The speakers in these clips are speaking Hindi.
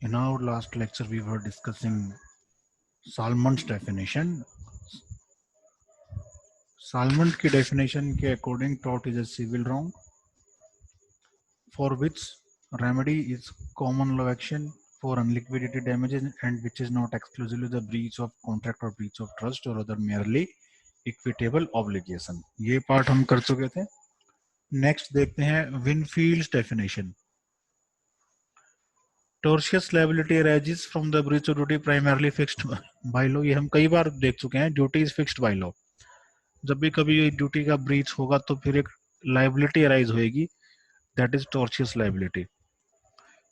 In our last lecture, we were discussing Salmon's definition. Salmon की definition के according tort is a civil wrong for which remedy is common law action for unliquidated damages and which is not exclusively the breach of contract or breach of trust or other merely equitable obligation. ये part हम कर चुके थे. Next देखते हैं Winfield's definition. Tortious liability arises from the breach of duty primarily fixed by law. ये हम कई बार देख चुके हैं. Duty is fixed by law. जब भी कभी ये ड्यूटी का ब्रीच होगा तो फिर एक लाइबिलिटी अराइज होएगी, that is tortious liability.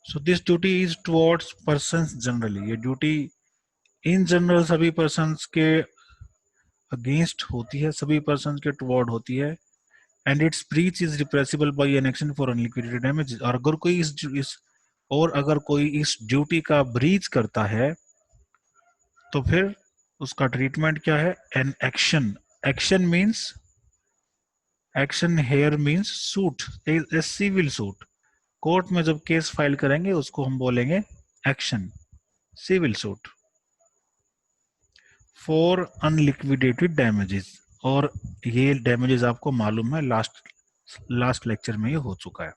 So this duty is towards persons generally. ये ड्यूटी इन जनरल सभी पर्संस के अगेंस्ट होती है, सभी पर्संस के टुवर्ड होती है. And it's breach is redressable by an action for unliquidated damage. और अगर कोई इस ड्यूटी का ब्रीच करता है तो फिर उसका ट्रीटमेंट क्या है? An action. Action means action here means suit, a civil suit. Court में जब केस फाइल करेंगे उसको हम बोलेंगे action, civil suit for unliquidated damages. और ये डैमेजेस आपको मालूम है, लास्ट लेक्चर में ये हो चुका है.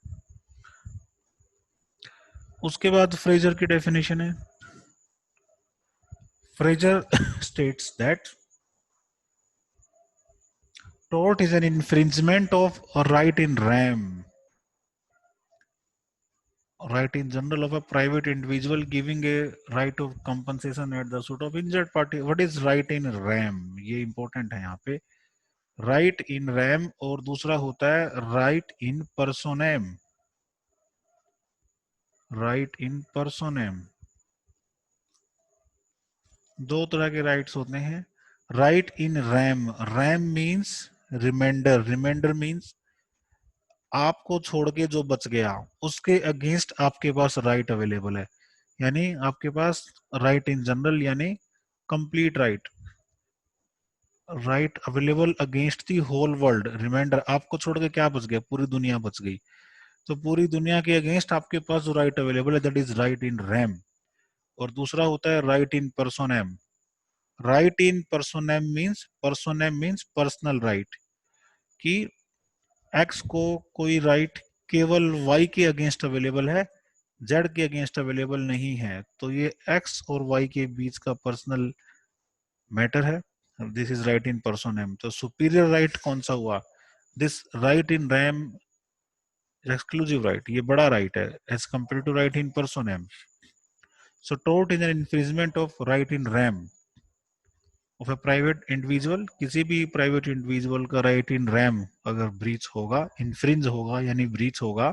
उसके बाद फ्रेजर की डेफिनेशन है. Fraser states that tort is an infringement of a right in rem, right in general of a private individual giving a right of compensation at the suit of injured party. What is right in rem? ये important है यहाँ पे. right in rem और दूसरा होता है right in personam. right in personam, दो तरह के राइट्स होते हैं. right in rem, rem means remainder. remainder means आपको छोड़ के जो बच गया उसके अगेंस्ट आपके पास राइट अवेलेबल है. यानी आपके पास राइट इन जनरल यानी complete right, right available against the whole world. Reminder, आपको छोड़ के क्या बच गया? पूरी दुनिया बच गई. तो पूरी दुनिया के अगेंस्ट आपके पास जो राइट अवेलेबल है that is right in RAM. और दूसरा होता है right in पर्सोनेम. Right in पर्सोनेम means personal right, कि एक्स को कोई राइट केवल वाई के अगेंस्ट अवेलेबल है, जेड के अगेंस्ट अवेलेबल नहीं है. तो ये एक्स और वाई के बीच का पर्सनल मैटर है. This is right in personam. तो सुपीरियर राइट कौन सा हुआ? This right in rem exclusive right, ये बड़ा राइट है as compared to right in personam. So tort is an infringement of right in rem of a private individual. किसी भी प्राइवेट इंडिविजुअल का राइट इन रैम अगर ब्रीच होगा, इन्फ्रिंज होगा यानी ब्रीच होगा,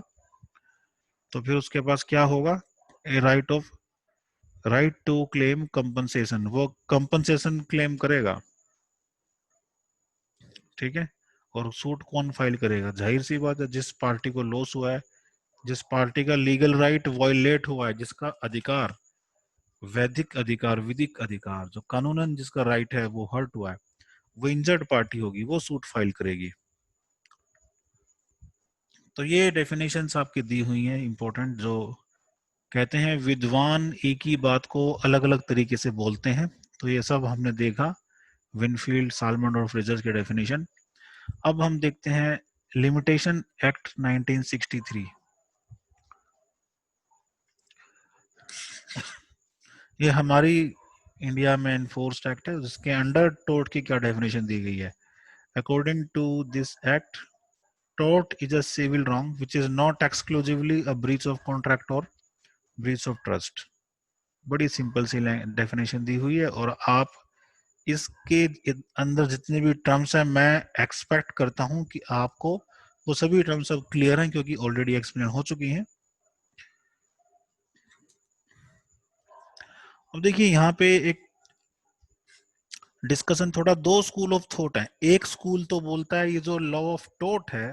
तो फिर उसके पास क्या होगा? ए राइट टू क्लेम कंपनसेशन. वो कंपनसेशन क्लेम करेगा, ठीक है. और सूट कौन फाइल करेगा? जाहिर सी बात है जिस पार्टी को लॉस हुआ है, जिस पार्टी का लीगल राइट वायलेट हुआ है, जिसका अधिकार, वैधिक अधिकार, विधिक अधिकार, जो कानूनन जिसका राइट है वो हर्ट हुआ है, वो इंजर्ड पार्टी होगी, वो सूट फाइल करेगी. तो ये डेफिनेशंस आपकी दी हुई हैं इंपॉर्टेंट, जो कहते हैं विद्वान एक ही बात को अलग अलग तरीके से बोलते हैं. तो ये सब हमने देखा, विनफील्ड, सालमन और फ्रेजर के डेफिनेशन. अब हम देखते हैं लिमिटेशन एक्ट 1963. ये हमारी इंडिया में एनफोर्स्ड एक्ट है, जिसके अंडर टोर्ट की क्या डेफिनेशन दी गई है. According to this act, tort is a civil wrong which is not exclusively a breach of contract or breach of trust. बड़ी सिंपल सी डेफिनेशन दी हुई है. और आप इसके अंदर जितने भी टर्म्स हैं, मैं एक्सपेक्ट करता हूं कि आपको वो सभी टर्म्स अब क्लियर हैं, क्योंकि ऑलरेडी एक्सप्लेन हो चुकी हैं. अब देखिए यहाँ पे एक डिस्कशन, थोड़ा दो स्कूल ऑफ थॉट है. एक स्कूल तो बोलता है ये जो लॉ ऑफ टोर्ट है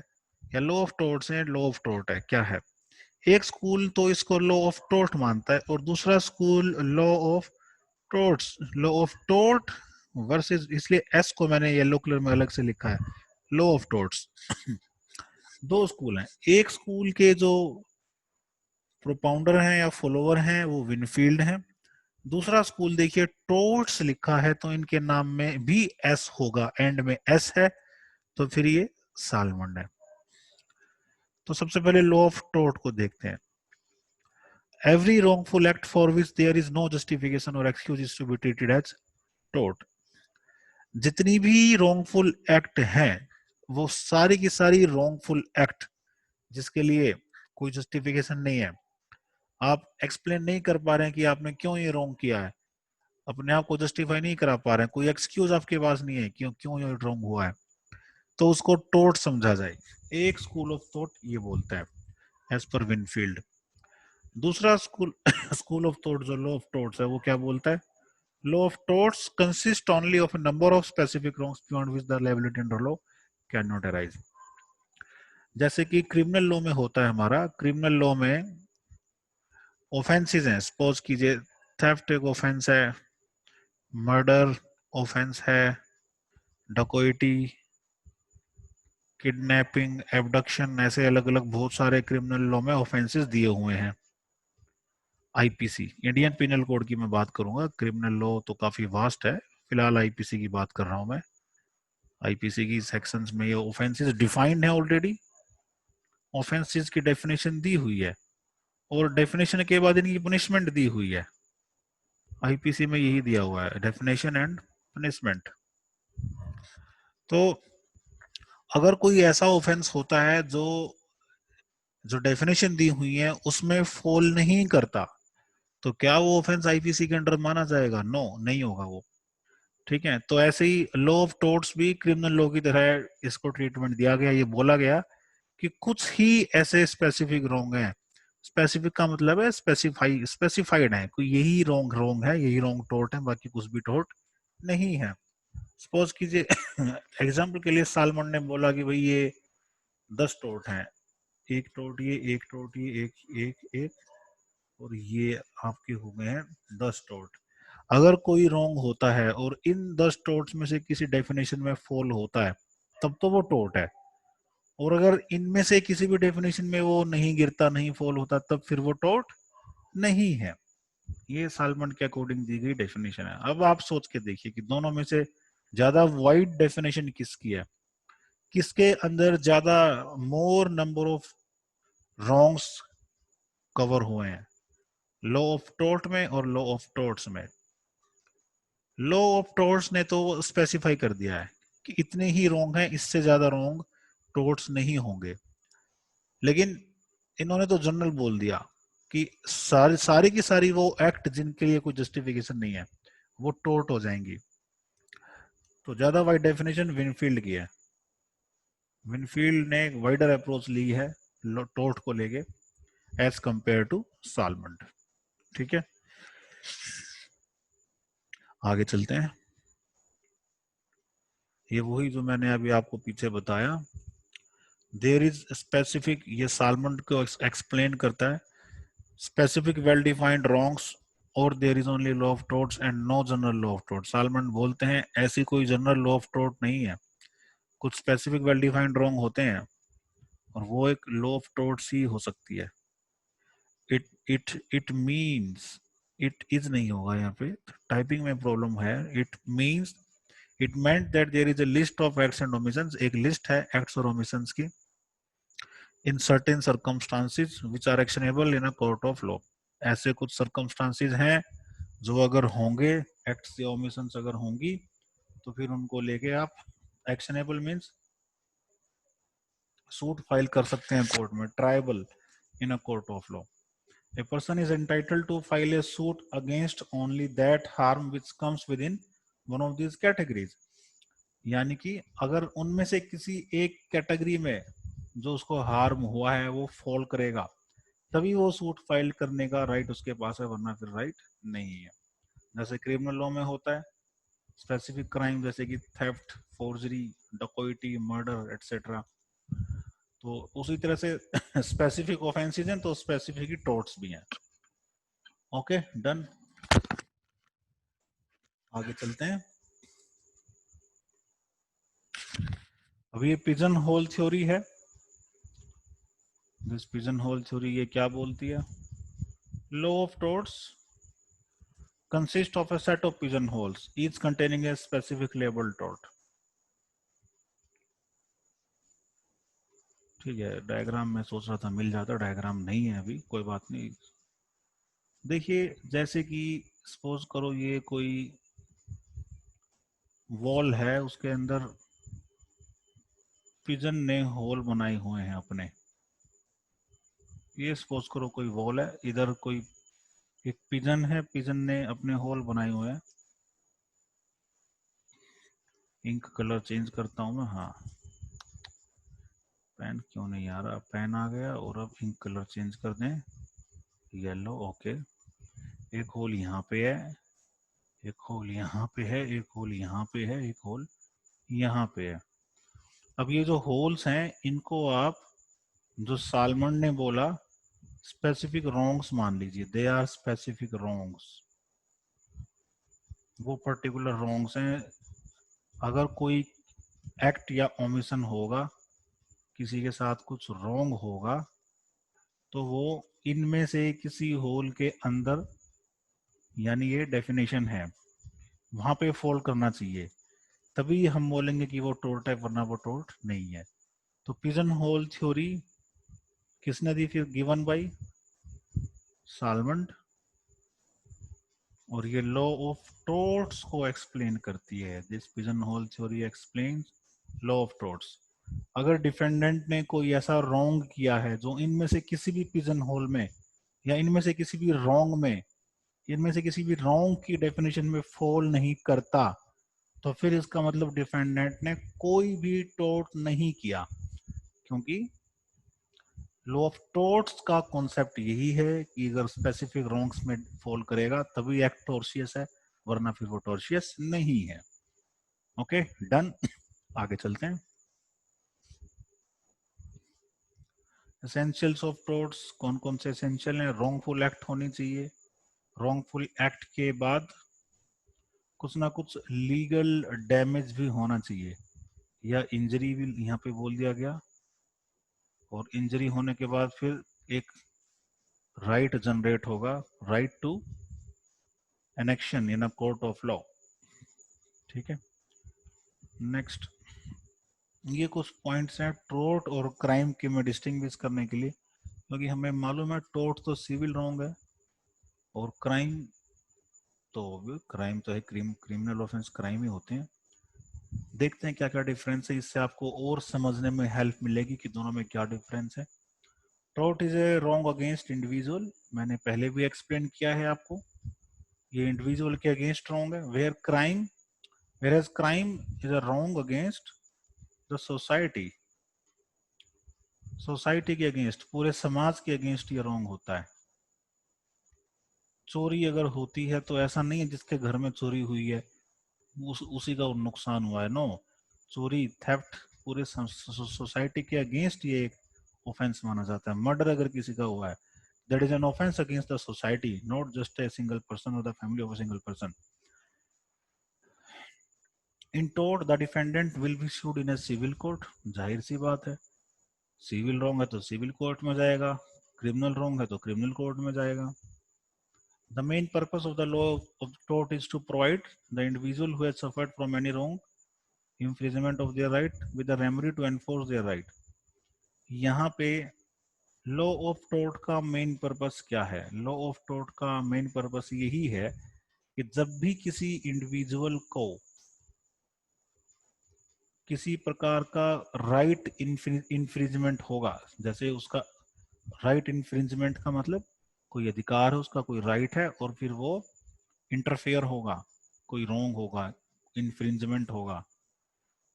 या लॉ ऑफ टोर्ट्स है, लॉ ऑफ टोर्ट है क्या है. एक स्कूल तो इसको लॉ ऑफ टोर्ट मानता है और दूसरा school law of torts. Law of tort versus, इसलिए एस को मैंने येलो कलर में अलग से लिखा है, लॉ ऑफ टोर्ट्स. दो स्कूल हैं. एक स्कूल के जो प्रोपाउंडर हैं या फॉलोअर हैं वो विनफील्ड हैं। दूसरा स्कूल देखिए टोट्स लिखा है तो इनके नाम में भी एस होगा, एंड में एस है तो फिर ये सालमंड है। तो सबसे पहले लॉ ऑफ टोट को देखते हैं। Every wrongful act for which there is no justification or excuse is to be treated as tort। जितनी भी wrongful act हैं वो सारी की सारी wrongful act जिसके लिए कोई justification नहीं है, आप एक्सप्लेन नहीं कर पा रहे हैं कि आपने क्यों ये रॉन्ग किया है, अपने आप को जस्टिफाई नहीं करा पा रहे हैं, कोई एक्सक्यूज आपके पास नहीं है क्यों क्यों ये रॉन्ग हुआ है, तो उसको टोट समझा जाए। एक स्कूल ऑफ थॉट ये बोलता है एज पर विनफील्ड। दूसरा स्कूल स्कूल ऑफ थॉट जो लॉ ऑफ टॉट्स है वो क्या बोलता है, law of torts consist only of a number of specific wrongs beyond which the liability under law cannot arise। जैसे कि क्रिमिनल लॉ में होता है, हमारा क्रिमिनल लॉ में ऑफेंसेस हैं, सपोज कीजिए थेफ्ट एक ऑफेंस है, मर्डर ऑफेंस है, डकॉइटी, किडनैपिंग, एबडक्शन, ऐसे अलग अलग बहुत सारे क्रिमिनल लॉ में ऑफेंसेस दिए हुए हैं। आईपीसी इंडियन पिनल कोड की मैं बात करूंगा, क्रिमिनल लॉ तो काफी वास्ट है, फिलहाल आईपीसी की बात कर रहा हूं मैं। आईपीसी की सेक्शंस में ये ऑफेंसेस डिफाइंड है ऑलरेडी, ऑफेंसेस की डेफिनेशन दी हुई है और डेफिनेशन के बाद इनकी पनिशमेंट दी हुई है। आईपीसी में यही दिया हुआ है, डेफिनेशन एंड पनिशमेंट। तो अगर कोई ऐसा ऑफेंस होता है जो जो डेफिनेशन दी हुई है उसमें फॉल नहीं करता, तो क्या वो ऑफेंस आईपीसी के अंडर माना जाएगा? नो, नहीं होगा वो। ठीक है, तो ऐसे ही लॉ ऑफ टोर्ट्स भी क्रिमिनल लॉ की तरह इसको ट्रीटमेंट दिया गया। ये बोला गया कि कुछ ही ऐसे स्पेसिफिक रॉन्ग है, स्पेसिफिक का मतलब है स्पेसिफाइड है, कोई यही रॉन्ग रॉन्ग है, यही रॉन्ग टोर्ट है, बाकी कुछ भी टोर्ट नहीं है। सपोज कीजिए एग्जाम्पल के लिए सालमन ने बोला कि भाई ये 10 टोर्ट हैं, एक टोर्ट ये, एक टोर्ट ये, एक एक एक, और ये आपके हो गए हैं 10 टोर्ट। अगर कोई रॉन्ग होता है और इन 10 टोर्ट्स में से किसी डेफिनेशन में फॉल होता है तब तो वो टोर्ट है, और अगर इनमें से किसी भी डेफिनेशन में वो नहीं गिरता, नहीं फॉल होता, तब फिर वो टोर्ट नहीं है। ये सालमन के अकॉर्डिंग दी गई डेफिनेशन है। अब आप सोच के देखिए कि दोनों में से ज्यादा वाइड डेफिनेशन किसकी है, किसके अंदर ज्यादा मोर नंबर ऑफ रॉन्ग्स कवर हुए हैं, लॉ ऑफ टोर्ट में और लॉ ऑफ टोर्ट्स में। लॉ ऑफ टोर्ट्स ने तो स्पेसिफाई कर दिया है कि इतने ही रॉन्ग हैं, इससे ज्यादा रॉन्ग टोर्ट्स नहीं होंगे, लेकिन इन्होंने तो जनरल बोल दिया कि सारी सारी की सारी वो एक्ट जिनके लिए कोई जस्टिफिकेशन नहीं है वो टोर्ट हो जाएंगी। तो ज्यादा वाइड डेफिनेशन विनफील्ड की है। विनफील्ड ने एक वाइडर अप्रोच ली है टोर्ट को लेके एज कंपेयर टू सालमंड। ठीक है, आगे चलते हैं। ये वही जो मैंने अभी आपको पीछे बताया, देयर इज स्पेसिफिक, ये सालमंड को एक्सप्लेन करता है, स्पेसिफिक वेल डिफाइंड रॉन्ग्स और there is only law of torts and no general law of torts. Salmond बोलते हैं ऐसी कोई जनरल लॉ ऑफ टोर्ट नहीं है, कुछ स्पेसिफिक वेल डिफाइंड रॉन्ग होते हैं और वो एक लॉ ऑफ टोर्ट्स ही हो सकती है। इट मींस, इट इज नहीं होगा यहाँ पे, टाइपिंग में प्रॉब्लम है। It means, it meant that there is a list of acts and omissions, एक लिस्ट है एक्ट्स और ओमिशंस की, in certain circumstances which are actionable in a court of law. ऐसे कुछ सर्कमस्टांसिस हैं जो अगर होंगे, एक्ट्स या ओमिशंस अगर होंगी तो फिर उनको लेके आप, एक्शनेबल मींस सूट फाइल कर सकते हैं कोर्ट में, tribal in a court of law. A person is entitled to file a suit against only that harm which comes within one of these categories। यानी कि अगर उनमें से किसी एक कैटेगरी में जो उसको हार्म हुआ है वो फॉल करेगा तभी वो सूट फाइल करने का राइट उसके पास है, वरना फिर राइट नहीं है। जैसे क्रिमिनल लॉ में होता है स्पेसिफिक क्राइम जैसे कि थेफ्ट, फोर्जरी, डकॉइटी, मर्डर एटसेट्रा, तो उसी तरह से स्पेसिफिक ऑफेंसेस हैं तो स्पेसिफिक ही टोर्ट्स भी हैं। ओके, डन, आगे चलते हैं। अभी ये पिजन होल थ्योरी है। दिस पिजन होल थ्योरी ये क्या बोलती है, law of torts consists of a set of pigeonholes, each containing a specific labeled tort. ठीक है, डायग्राम में सोच रहा था मिल जाता, डायग्राम नहीं है अभी, कोई बात नहीं। देखिए जैसे कि सपोज करो ये कोई वॉल है, उसके अंदर पिजन ने होल बनाए हुए हैं अपने। ये सपोज करो कोई वॉल है, इधर कोई एक पिजन है, पिजन ने अपने होल बनाए हुए हैं। इंक कलर चेंज करता हूं मैं, हाँ पेन क्यों नहीं आ रहा, पेन आ गया। और अब इंक कलर चेंज कर दें, येलो, ओके। एक होल यहाँ पे है, एक होल यहाँ पे है, एक होल यहाँ पे है, एक होल यहाँ पे है। अब ये जो होल्स हैं इनको आप, जो सालमन ने बोला, स्पेसिफिक रोंग्स मान लीजिए, दे आर स्पेसिफिक रोंग्स। वो पर्टिकुलर रोंग्स हैं। अगर कोई एक्ट या ओमिशन होगा, किसी के साथ कुछ रोंग होगा, तो वो इनमें से किसी होल के अंदर, यानी ये डेफिनेशन है, वहां पे फॉल करना चाहिए, तभी हम बोलेंगे कि वो टोर्ट है, वरना वो टोर्ट नहीं है। तो पिजन होल थ्योरी किसने दी फिर? Given by Salmond. और ये लॉ ऑफ टोर्ट्स को एक्सप्लेन करती है। This pigeon hole theory explains law of torts. अगर डिफेंडेंट ने कोई ऐसा रॉन्ग किया है जो इनमें से किसी भी पिजन होल में, या इनमें से किसी भी रॉन्ग में, इनमें से किसी भी रॉन्ग की डेफिनेशन में फॉल नहीं करता, तो फिर इसका मतलब डिफेंडेंट ने कोई भी टोर्ट नहीं किया। क्योंकि लॉ ऑफ टोर्ट्स का कॉन्सेप्ट यही है कि अगर स्पेसिफिक रॉन्ग्स में फॉल करेगा तभी एक्ट टॉर्शियस है, वरना फिर वो टॉर्शियस नहीं है। Okay, done. आगे चलते हैं। एसेंशियल्स ऑफ टोर्ट्स कौन कौन से एसेंशियल हैं? रॉन्गफुल एक्ट होनी चाहिए, रॉन्गफुल एक्ट के बाद कुछ ना कुछ लीगल डैमेज भी होना चाहिए, या इंजरी भी यहाँ पे बोल दिया गया। और इंजरी होने के बाद फिर एक राइट जनरेट होगा, right to an action in a court of law. ठीक है, नेक्स्ट। ये कुछ पॉइंट्स हैं टोर्ट और क्राइम के में डिस्टिंग्विश करने के लिए, क्योंकि हमें मालूम है टोर्ट तो सिविल रॉन्ग है, और क्राइम तो है, क्रिमिनल ऑफेंस क्राइम ही होते हैं। देखते हैं क्या क्या डिफरेंस है, इससे आपको और समझने में हेल्प मिलेगी कि दोनों में क्या डिफरेंस है। Tort is a wrong against individual, मैंने पहले भी एक्सप्लेन किया है आपको, ये इंडिविजुअल के अगेंस्ट रॉन्ग है। Whereas crime is a wrong against the society, society के अगेंस्ट, पूरे समाज के अगेंस्ट ये रॉन्ग होता है। चोरी अगर होती है तो ऐसा नहीं है जिसके घर में चोरी हुई है उसी का नुकसान हुआ है, नो। चोरी, थेफ्ट, पूरे सोसाइटी के अगेंस्ट ये एक ऑफेंस माना जाता है। मर्डर अगर किसी का हुआ है, that is an offence against the society, not just a single person और the family of a single person. In tort the defendant will be sued in a civil court, जाहिर सी बात है, सिविल रॉन्ग है तो सिविल कोर्ट में जाएगा, क्रिमिनल रॉन्ग है तो क्रिमिनल कोर्ट में जाएगा। The main purpose of the law of tort is to provide the individual who has suffered from any wrong infringement of their right with a remedy to enforce their right. यहाँ पे लॉ ऑफ टोर्ट का मेन पर्पस क्या है? लॉ ऑफ टोर्ट का मेन पर्पस यही है कि जब भी किसी इंडिविजुअल को किसी प्रकार का राइट इन्फ्रिंजमेंट होगा, जैसे उसका राइट इन्फ्रिंजमेंट का मतलब कोई अधिकार है उसका, कोई राइट है, और फिर वो इंटरफेयर होगा, कोई रॉन्ग होगा, इन्फ्रिंजमेंट होगा,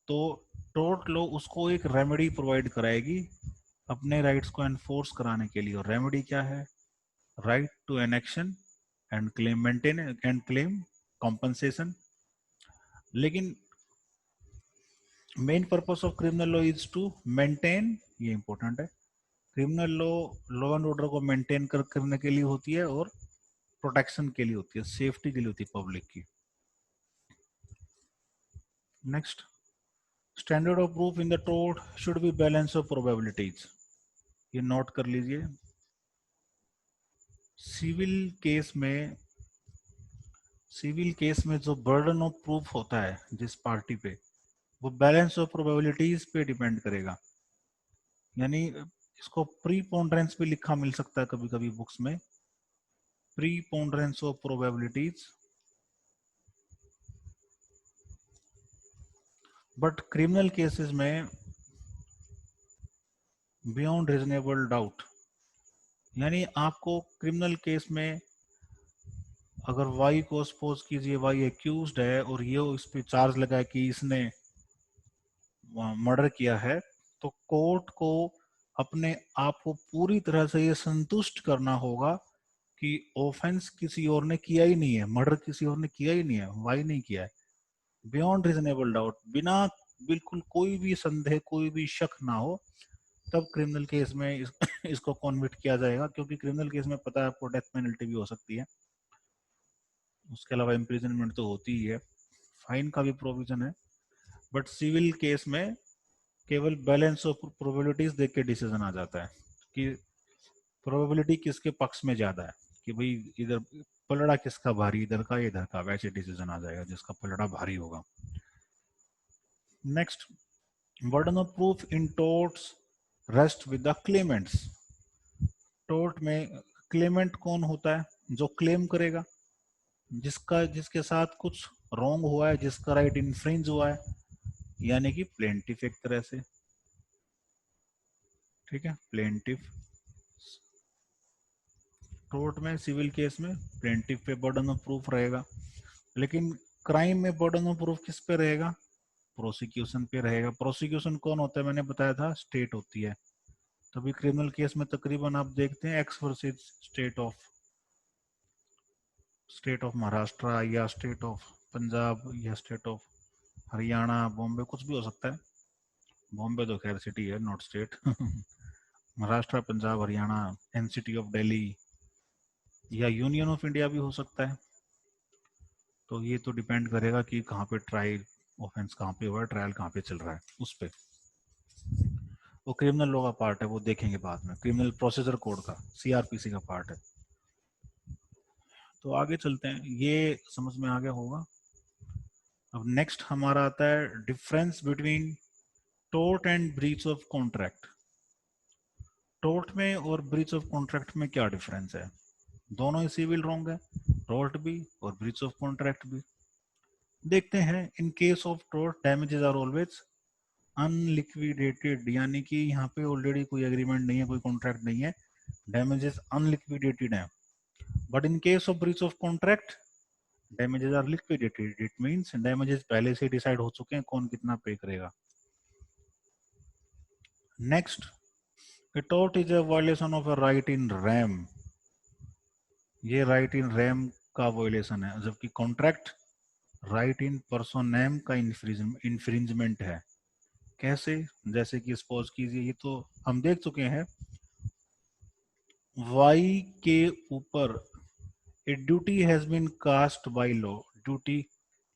तो टोर्ट लॉ उसको एक रेमेडी प्रोवाइड कराएगी अपने राइट्स को एनफोर्स कराने के लिए। और रेमेडी क्या है? Right to an action and claim maintain and claim compensation. लेकिन main purpose of criminal law is to maintain, ये इंपॉर्टेंट है, criminal law law and order को मेंटेन करने के लिए होती है, और प्रोटेक्शन के लिए होती है, सेफ्टी के लिए होती है पब्लिक की। Next, standard of proof in the tort should be balance of probabilities, ये नोट कर लीजिए। सिविल केस में सिविल केस में जो बर्डन ऑफ प्रूफ होता है जिस पार्टी पे, वो बैलेंस ऑफ प्रोबेबिलिटीज पे डिपेंड करेगा। यानी इसको प्री पोंडरेंस भी लिखा मिल सकता है कभी कभी बुक्स में, preponderance of probabilities. But criminal cases में बियॉन्ड रीजनेबल डाउट, यानी आपको क्रिमिनल केस में अगर वाई को सपोज कीजिए वाई एक्यूज्ड है और ये इस पे चार्ज लगा कि इसने मर्डर किया है, तो कोर्ट को अपने आप को पूरी तरह से ये संतुष्ट करना होगा कि ऑफेंस किसी और ने किया ही नहीं है, मर्डर किसी और ने किया ही नहीं है, वाई नहीं किया है, बियॉन्ड रीजनेबल डाउट, बिना बिल्कुल कोई भी संदेह कोई भी शक ना हो, तब क्रिमिनल केस में इसको कॉन्विक्ट किया जाएगा। क्योंकि क्रिमिनल केस में पता है आपको डेथ पेनल्टी भी हो सकती है, उसके अलावा इम्प्रिजनमेंट तो होती ही है, फाइन का भी प्रोविजन है। बट सिविल केस में केवल बैलेंस ऑफ प्रोबेबिलिटीज देख के डिसीजन आ जाता है कि प्रोबेबिलिटी किसके पक्ष में ज्यादा है, कि भाई इधर पलड़ा किसका भारी, इधर का इधर का, वैसे डिसीजन आ जाएगा जिसका पलड़ा भारी होगा। Next, burden of proof in torts rest with the claimants. Tort में क्लेमेंट कौन होता है? जो क्लेम करेगा, जिसके साथ कुछ रॉन्ग हुआ है, जिसका राइट इन्फ्रिंज हुआ है, यानी कि प्लेंटिफ एक तरह से। ठीक है, प्लेंटिफ। कोर्ट में सिविल केस में प्लेंटिफ पे बर्डन ऑफ प्रूफ रहेगा, लेकिन क्राइम में बर्डन ऑफ प्रूफ किस पे रहेगा? प्रोसिक्यूशन पे रहेगा। प्रोसिक्यूशन कौन होता है? मैंने बताया था, स्टेट होती है। तभी क्रिमिनल केस में तकरीबन आप देखते हैं x versus state of Maharashtra या स्टेट ऑफ पंजाब या स्टेट ऑफ हरियाणा, बॉम्बे, कुछ भी हो सकता है। बॉम्बे तो खैर सिटी है, not state. Maharashtra, Punjab, Haryana, NCT of Delhi या यूनियन ऑफ इंडिया भी हो सकता है। तो ये तो डिपेंड करेगा कि कहाँ पे ट्रायल, ऑफेंस कहाँ पे हुआ है, ट्रायल कहाँ पे चल रहा है, उस पे। वो क्रिमिनल लॉ का पार्ट है, वो देखेंगे बाद में, क्रिमिनल प्रोसीजर कोड का, सीआरपीसी का पार्ट है। तो आगे चलते हैं, ये समझ में आ गया होगा। अब नेक्स्ट हमारा आता है difference between tort and breach of contract. Tort में और ब्रीच ऑफ कॉन्ट्रैक्ट में क्या डिफरेंस है? दोनों ही सिविल रॉन्ग है, टोर्ट भी और ब्रीच ऑफ कॉन्ट्रैक्ट भी। देखते हैं, in case of tort damages are always unliquidated, यानी कि यहाँ पे ऑलरेडी कोई एग्रीमेंट नहीं है, कोई कॉन्ट्रैक्ट नहीं है, डैमेजेस अनलिक्विडेटेड है। But in case of breach of contract damages are liquidated, it means damages पहले से डिसाइड हो चुके हैं कौन कितना पे करेगा। Next, a tort is a violation of a right in rem, ये राइट इन रैम का वायोलेशन है, जबकि कॉन्ट्रैक्ट राइट इन पर्सोनेम का इंफ्रिंजमेंट है। कैसे? जैसे कि सपोज कीजिए, ये तो हम देख चुके हैं, वाई के ऊपर a duty has been cast by law, duty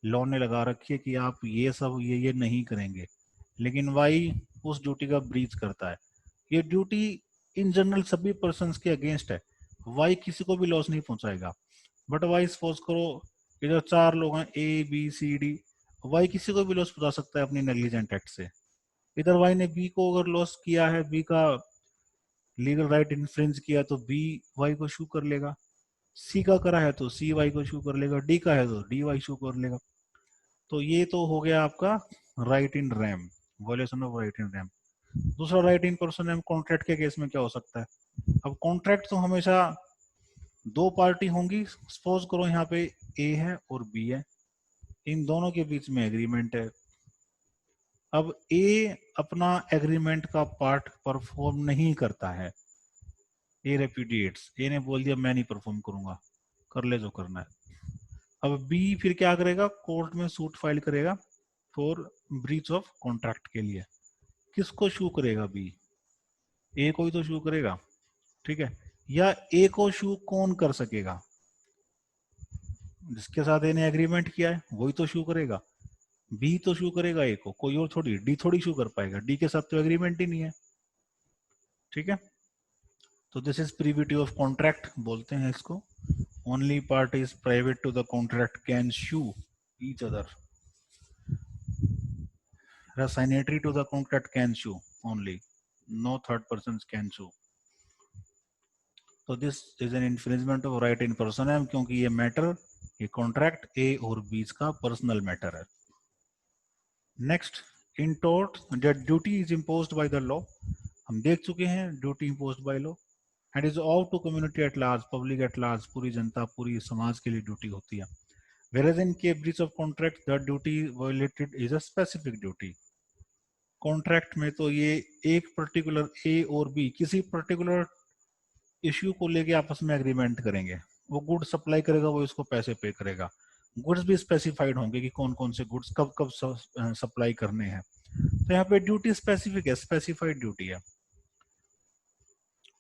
law ने लगा रखी है कि आप ये सब ये नहीं करेंगे, लेकिन वाई उस ड्यूटी का ब्रीच करता है। ये ड्यूटी इन जनरल सभी पर्सन्स के अगेंस्ट है, वाई किसी को भी लॉस नहीं पहुंचाएगा। बट वाई सपोज करो इधर चार लोग हैं, A B C D, Y किसी को भी लॉस पहुंचा सकता है अपनी नेग्लिजेंट एक्ट से। इधर वाई ने बी को अगर लॉस किया है, बी का लीगल राइट इन्फ्रिंज किया, तो बी वाई को शू कर लेगा। सी का करा है तो सी वाई को शू कर लेगा, डी का है तो डी वाई शू कर लेगा। तो ये तो हो गया आपका right in RAM, violation of right in RAM. दूसरा राइट इन पर्सन कॉन्ट्रैक्ट के केस में क्या हो सकता है? अब कॉन्ट्रैक्ट तो हमेशा दो पार्टी होंगी, सपोज करो यहाँ पे ए है और बी है, इन दोनों के बीच में एग्रीमेंट है। अब ए अपना एग्रीमेंट का पार्ट परफॉर्म नहीं करता है, ए रेप्यूडिएट्स, ए ने बोल दिया मैं नहीं परफॉर्म करूंगा, कर ले जो करना है। अब बी फिर क्या करेगा? कोर्ट में सूट फाइल करेगा फॉर ब्रीच ऑफ कॉन्ट्रैक्ट के लिए। किसको शू करेगा? बी, ए को ही तो शू करेगा। ठीक है, या ए को शू कौन कर सकेगा? जिसके साथ ए ने एग्रीमेंट किया है वही तो शू करेगा। बी तो शू करेगा ए को, कोई और थोड़ी, डी थोड़ी शू कर पाएगा, डी के साथ तो एग्रीमेंट ही नहीं है। ठीक है, तो this is privity of contract बोलते हैं इसको. Only parties private to the contract can sue each other. Signatory to the contract can sue only. No third persons can sue. तो this is an infringement of right in personam, क्योंकि ये मैटर, ये कॉन्ट्रैक्ट ए और बीच का पर्सनल मैटर है. Next, in tort that duty is imposed by the law. हम देख चुके हैं duty imposed by law. And is all to community at large, public at large, पूरी जनता, पूरी समाज के लिए ड्यूटी होती है. Whereas in case breach of contract, the duty violated is a specific duty. Contract में तो ये एक पर्टिकुलर ए और बी किसी पर्टिकुलर इश्यू को लेके आपस में एग्रीमेंट करेंगे. वो गुड सप्लाई करेगा, वो इसको पैसे पे करेगा. गुड्स भी स्पेसिफाइड होंगे कि कौन कौन से गुड्स कब कब सप्लाई करने हैं. तो यहाँ पे ड्यूटी स्पेसिफिक है, स्पेसिफाइड ड्यूटी है.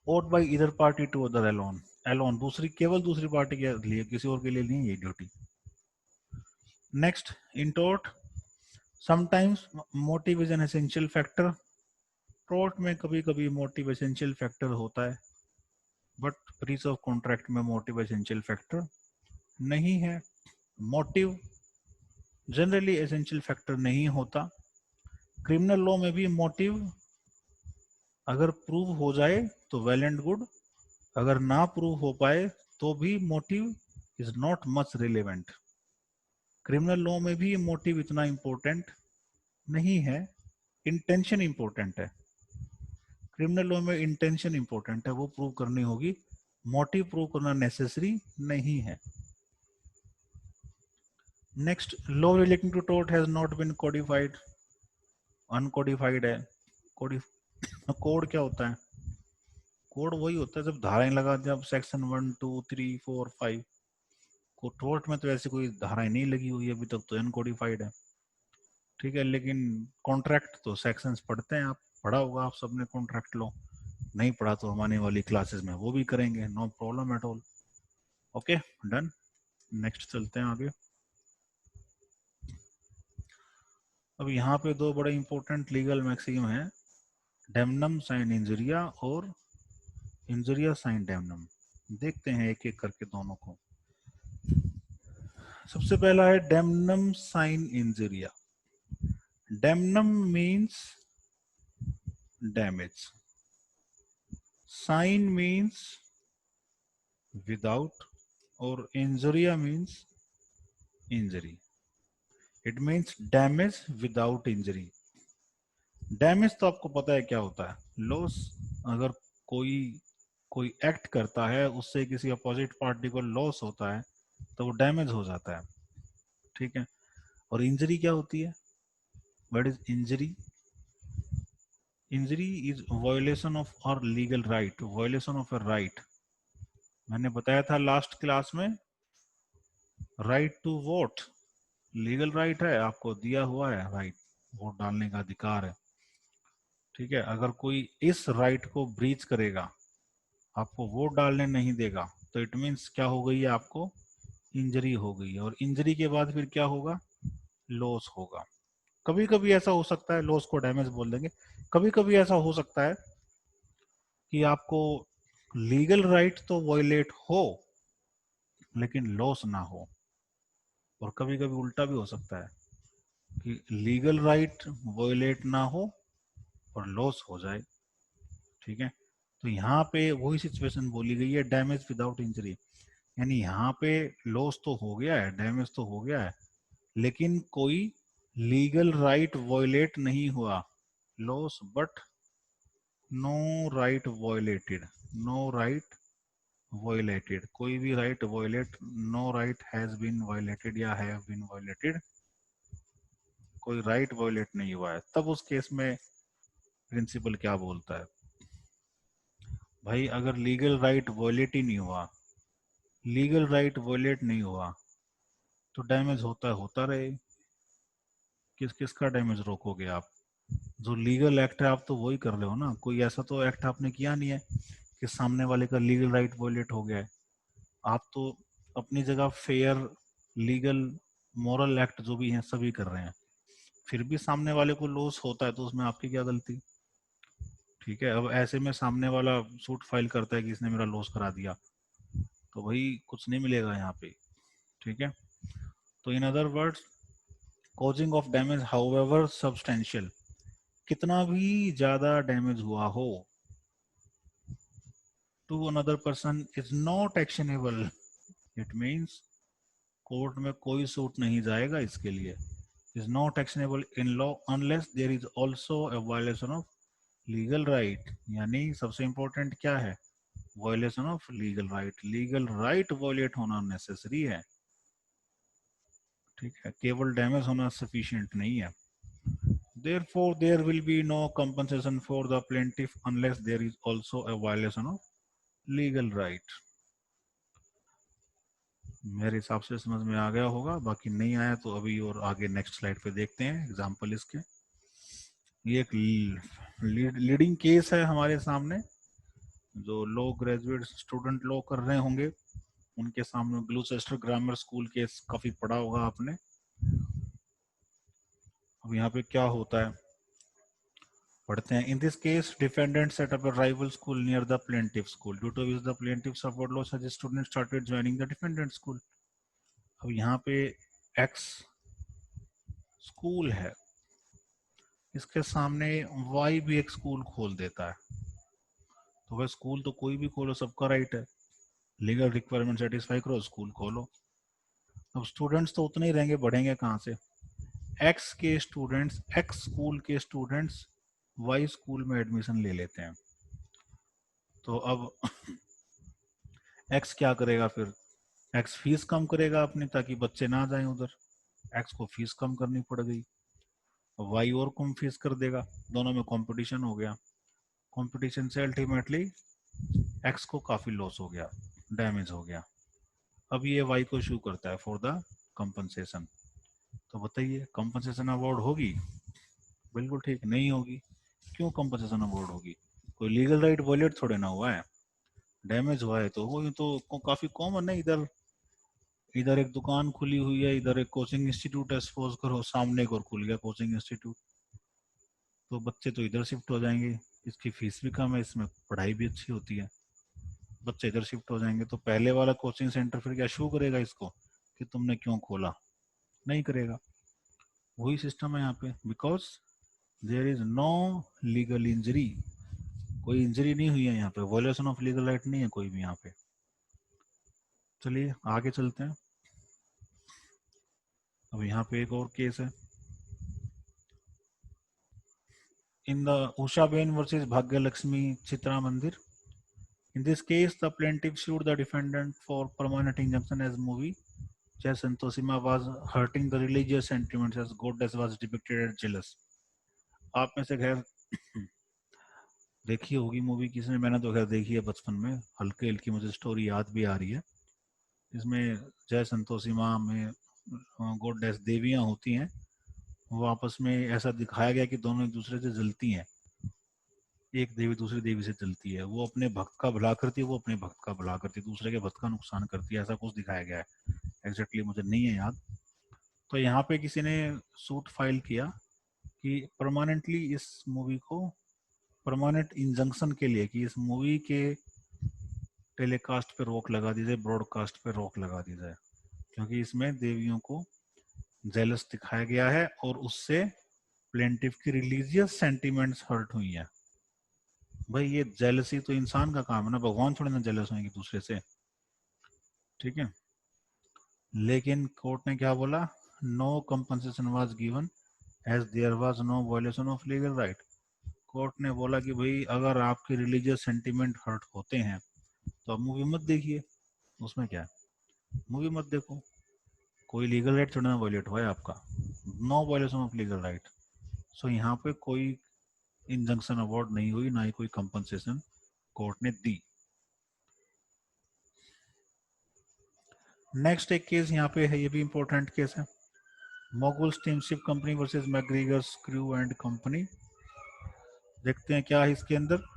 Owed by either party to other alone. Alone दूसरी, केवल दूसरी पार्टी के लिए, किसी और के लिए नहीं ये duty. Next, in tort sometimes motive is an essential factor. Tort में कभी कभी मोटिव एसेंशियल फैक्टर होता है, बट ब्रीच ऑफ कॉन्ट्रैक्ट में मोटिव एसेंशियल फैक्टर नहीं है. मोटिव जनरली एसेंशियल फैक्टर नहीं होता. क्रिमिनल लॉ में भी मोटिव अगर प्रूव हो जाए तो वेल एंड गुड, अगर ना प्रूव हो पाए तो भी motive is not much relevant. Criminal law में भी मोटिव इतना इंपॉर्टेंट नहीं है, इंटेंशन इंपॉर्टेंट है. क्रिमिनल लॉ में इंटेंशन इंपॉर्टेंट है, वो प्रूव करनी होगी. मोटिव प्रूव करना नेसेसरी नहीं है. Next, law relating to tort has not been codified. Uncodified है. कोड क्या होता है? कोड वही होता है जब धाराएं लगा दिया. सेक्शन 1 2 3 4 5 को टोर्ट में तो ऐसी कोई धाराएं नहीं लगी हुई अभी तक, तो अनकोडिफाइड है. ठीक है, लेकिन कॉन्ट्रैक्ट तो सेक्शंस पढ़ते हैं, आप पढ़ा होगा आप सबने कॉन्ट्रैक्ट लॉ. नहीं पढ़ा तो हमारे वाली क्लासेस में वो भी करेंगे, no problem at all. Okay, done. Next चलते हैं आगे. अब यहाँ पे दो बड़े इंपॉर्टेंट लीगल मैक्सिम हैं, डेमनम साइन इंजरिया और इंजरिया साइन डेमनम. देखते हैं एक एक करके दोनों को. सबसे पहला है damnum sine injuria. Damnum means damage, sine means without, और injuria means injury. It means damage without injury. Damage तो आपको पता है क्या होता है, लॉस. अगर कोई एक्ट करता है, उससे किसी अपोजिट पार्टी को लॉस होता है तो वो डैमेज हो जाता है. ठीक है. और इंजरी क्या होती है? What is injury? Injury is violation of our legal right, violation of a right. मैंने बताया था लास्ट क्लास में, right to vote legal right है, आपको दिया हुआ है राइट, वोट डालने का अधिकार है. ठीक है. अगर कोई इस राइट को ब्रीच करेगा, आपको वोट डालने नहीं देगा, तो इट मीन्स क्या हो गई है, आपको इंजरी हो गई है. और इंजरी के बाद फिर क्या होगा? लॉस होगा. कभी कभी ऐसा हो सकता है, लॉस को डैमेज बोल देंगे. कभी कभी ऐसा हो सकता है कि आपको लीगल राइट तो वायलेट हो लेकिन लॉस ना हो. और कभी कभी उल्टा भी हो सकता है कि लीगल राइट वायलेट ना हो और लॉस हो जाए. ठीक है. तो यहाँ पे वही सिचुएशन बोली गई है, डैमेज विदाउट इंजरी. यानी यहाँ पे लॉस तो हो गया है, डैमेज तो हो गया है, लेकिन कोई लीगल राइट वायलेट नहीं हुआ. Loss but no right violated, no right violated. कोई भी right violate, no right has been violated या हैव बीन वायलेटेड, कोई राइट वायलेट नहीं हुआ है. तब उस केस में प्रिंसिपल क्या बोलता है? भाई अगर लीगल राइट वायलेट ही नहीं हुआ, लीगल राइट वायलेट नहीं हुआ, तो डैमेज होता रहे. किस किस का डैमेज रोकोगे आप? जो लीगल एक्ट है आप तो वही कर रहे हो ना. कोई ऐसा तो एक्ट आपने किया नहीं है कि सामने वाले का लीगल राइट वायलेट हो गया है. आप तो अपनी जगह फेयर, लीगल, मॉरल एक्ट जो भी हैं सभी कर रहे हैं. फिर भी सामने वाले को लॉस होता है तो उसमें आपकी क्या गलती? ठीक है, अब ऐसे में सामने वाला सूट फाइल करता है कि इसने मेरा लॉस करा दिया, तो भाई कुछ नहीं मिलेगा यहाँ पे। ठीक है, तो in other words, causing of damage however substantial, कितना भी ज्यादा डैमेज हुआ हो, to another person is not actionable. It means court में कोई सूट नहीं जाएगा इसके लिए। Is not actionable in law unless there is also a violation of legal right. यानी सबसे इंपॉर्टेंट क्या है, violation of legal right. Legal right violate होना नेसेसरी है। ठीक है, केवल डैमेज होना सफिशिएंट नहीं है। Therefore, there will be no compensation for the plaintiff unless there is also a violation of legal right. मेरे हिसाब से समझ में आ गया होगा, बाकी नहीं आया तो अभी और आगे नेक्स्ट स्लाइड पे देखते हैं एग्जांपल इसके। ये एक लीडिंग केस है हमारे सामने, जो लॉ ग्रेजुएट स्टूडेंट लॉ कर रहे होंगे उनके सामने ग्लूचेस्टर ग्रामर स्कूल केस काफी पढ़ा होगा आपने। अब यहाँ पे क्या होता है पढ़ते हैं। In this case defendant set up a rival school near the plaintiff school due to which the plaintiff suffered loss as student started joining the defendant school. अब यहाँ पे एक्स स्कूल है, इसके सामने वाई भी एक स्कूल खोल देता है, तो वह स्कूल तो कोई भी खोलो, सबका राइट है, लीगल रिक्वायरमेंट सेटिस्फाई करो स्कूल खोलो। अब स्टूडेंट्स तो उतने ही रहेंगे, बढ़ेंगे कहाँ से। एक्स के स्टूडेंट्स, एक्स स्कूल के स्टूडेंट्स वाई स्कूल में एडमिशन ले लेते हैं, तो अब एक्स क्या करेगा फिर, एक्स फीस कम करेगा अपनी ताकि बच्चे ना जाएं उधर, एक्स को फीस कम करनी पड़ गई, वाई और कम फीस कर देगा, दोनों में कंपटीशन हो गया। कंपटीशन से अल्टीमेटली एक्स को काफी लॉस हो गया, डैमेज हो गया। अब ये वाई को इशू करता है फॉर द कंपनसेशन। तो बताइए कंपनसेशन अवार्ड होगी? बिल्कुल ठीक नहीं होगी। क्यों कंपनसेशन अवार्ड होगी? कोई लीगल राइट वायलेट थोड़े ना हुआ है, डैमेज हुआ है तो वो तो काफी कॉमन है। इधर इधर एक दुकान खुली हुई है, इधर एक कोचिंग इंस्टीट्यूट है, सपोज करो सामने एक और खुल गया कोचिंग इंस्टीट्यूट, तो बच्चे तो इधर शिफ्ट हो जाएंगे, इसकी फीस भी कम है, इसमें पढ़ाई भी अच्छी होती है, बच्चे इधर शिफ्ट हो जाएंगे। तो पहले वाला कोचिंग सेंटर फिर क्या शो करेगा इसको कि तुमने क्यों खोला? नहीं करेगा। वही सिस्टम है यहाँ पे, because there is no legal injury, कोई इंजरी नहीं हुई है यहाँ पे, वॉल्यूशन ऑफ लीगल राइट नहीं है कोई भी यहाँ पे। चलिए आगे चलते हैं। अब यहाँ पे एक और केस है, in the Usha Ben versus भाग्य लक्ष्मी चित्रा मंदिर। In this case, the plaintiff sued the defendant for permanent injunction as movie Jai Santosima was hurting the religious sentiments as goddess was depicted as jealous. आप में से खैर देखी होगी मूवी किसने, मैंने तो खैर देखी है बचपन में, हल्की हल्की मुझे स्टोरी याद भी आ रही है। इसमें जय संतोषीमा में गॉडेस देवियां होती हैं, वो आपस में ऐसा दिखाया गया कि दोनों एक दूसरे से जलती हैं, एक देवी दूसरी देवी से जलती है, वो अपने भक्त का भला करती है, वो अपने भक्त का भला करती है, दूसरे के भक्त का नुकसान करती है, ऐसा कुछ दिखाया गया है, एग्जैक्टली मुझे नहीं है याद। तो यहाँ पे किसी ने सूट फाइल किया कि परमानेंटली इस मूवी को, परमानेंट इंजंक्शन के लिए कि इस मूवी के टेलीकास्ट पे रोक लगा दी जाए, ब्रॉडकास्ट पे रोक लगा दी जाए, क्योंकि इसमें देवियों को जेलस दिखाया गया है और उससे प्लेंटिफ की रिलीजियस सेंटिमेंट्स हर्ट हुई है। भाई ये जेलसी तो इंसान का काम है ना, भगवान थोड़ी ना जेलस होंगे दूसरे से। ठीक है, लेकिन कोर्ट ने क्या बोला, no compensation was given as there was no violation of legal right. Court ने बोला कि भाई अगर आपके रिलीजियस सेंटिमेंट हर्ट होते हैं तो आप मूवी मत देखिए, उसमें क्या है, मूवी मत देखो, कोई लीगल राइट थोड़ा ना वायलेट हुआ है आपका, no violation of legal right. So यहाँ पे कोई इंजंक्शन अवार्ड नहीं हुई, ना ही कोई कंपनसेशन कोर्ट ने दी। नेक्स्ट एक केस यहाँ पे है, ये भी इंपॉर्टेंट केस है, Mogul steamship company versus McGregor's crew and company. देखते हैं क्या है इसके अंदर।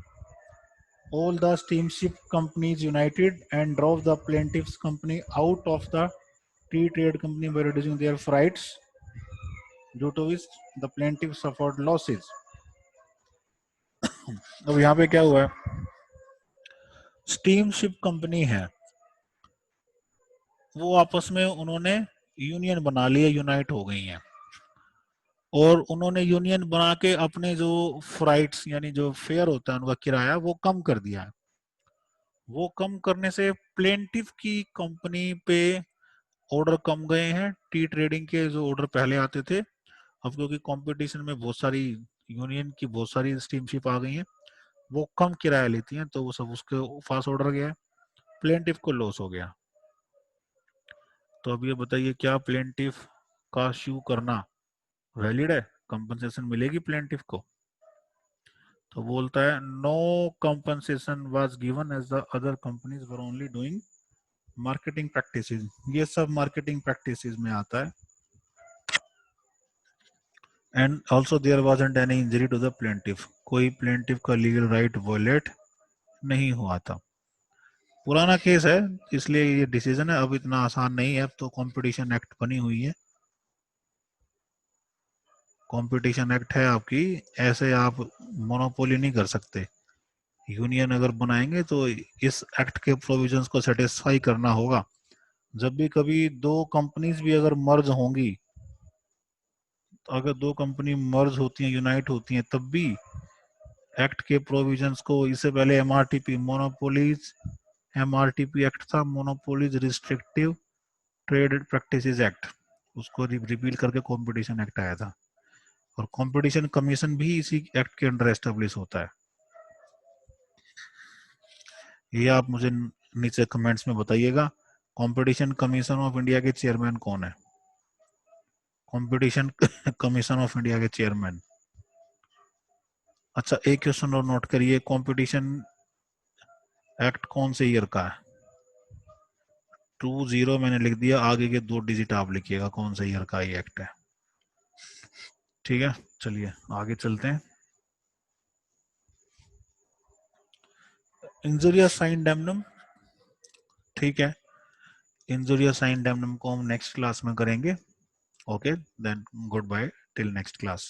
All the steamship companies united and drove the plaintiff's company out of the tea trade company by reducing their freights, due to which the plaintiff suffered losses. अब यहाँ पे क्या हुआ है, स्टीम शिप कंपनी है, वो आपस में उन्होंने यूनियन बना लिया, यूनाइट हो गई हैं, और उन्होंने यूनियन बना के अपने जो फ्राइट्स यानी जो फेयर होता है उनका किराया वो कम कर दिया है। वो कम करने से प्लेंटिफ की कंपनी पे ऑर्डर कम गए हैं, टी ट्रेडिंग के जो ऑर्डर पहले आते थे, अब क्योंकि कंपटीशन में बहुत सारी यूनियन की बहुत सारी स्टीमशिप आ गई हैं, वो कम किराया लेती हैं, तो वो सब उसके पास ऑर्डर गया है, प्लेंटिफ को लॉस हो गया। तो अब ये बताइए, क्या प्लेंटिफ का श्यू करना वैलिड है, कंपनसेशन मिलेगी प्लेंटिफ को? तो बोलता है no compensation was given as the other companies were only doing marketing practices. ये सब मार्केटिंग प्रैक्टिसेस में आता है। And also there wasn't any injury to the plaintiff, कोई प्लेंटिफ का लीगल राइट वॉयलेट नहीं हुआ था। पुराना केस है, इसलिए ये डिसीजन है, अब इतना आसान नहीं है, अब तो कंपटीशन एक्ट बनी हुई है, कंपटीशन एक्ट है आपकी, ऐसे आप मोनोपोली नहीं कर सकते। यूनियन अगर बनाएंगे तो इस एक्ट के प्रोविजंस को सेटिस्फाई करना होगा। जब भी कभी दो कंपनीज भी अगर मर्ज होंगी, तो अगर दो कंपनी मर्ज होती हैं, यूनाइट होती हैं, तब भी एक्ट के प्रोविजंस को, इससे पहले एमआरटीपी मोनोपोलीज, एमआरटीपी एक्ट था, monopolies restrictive trade practices act, उसको रिपील करके कंपटीशन एक्ट आया था, और कंपटीशन कमीशन भी इसी एक्ट के अंडर एस्टेब्लिश होता है। ये आप मुझे नीचे कमेंट्स में बताइएगा, कंपटीशन कमीशन ऑफ इंडिया के चेयरमैन कौन है? कंपटीशन कमीशन ऑफ इंडिया के चेयरमैन। अच्छा, एक क्वेश्चन और नोट करिए, कंपटीशन एक्ट कौन से ईयर का है? 20 मैंने लिख दिया, आगे के 2 डिजिट आप लिखिएगा कौन सा ईयर का ये एक्ट है। ठीक है, चलिए आगे चलते हैं। इंजुरिया साइन डैमनम, ठीक है, इंजुरिया साइन डैमनम को हम नेक्स्ट क्लास में करेंगे। Okay, then goodbye till next class.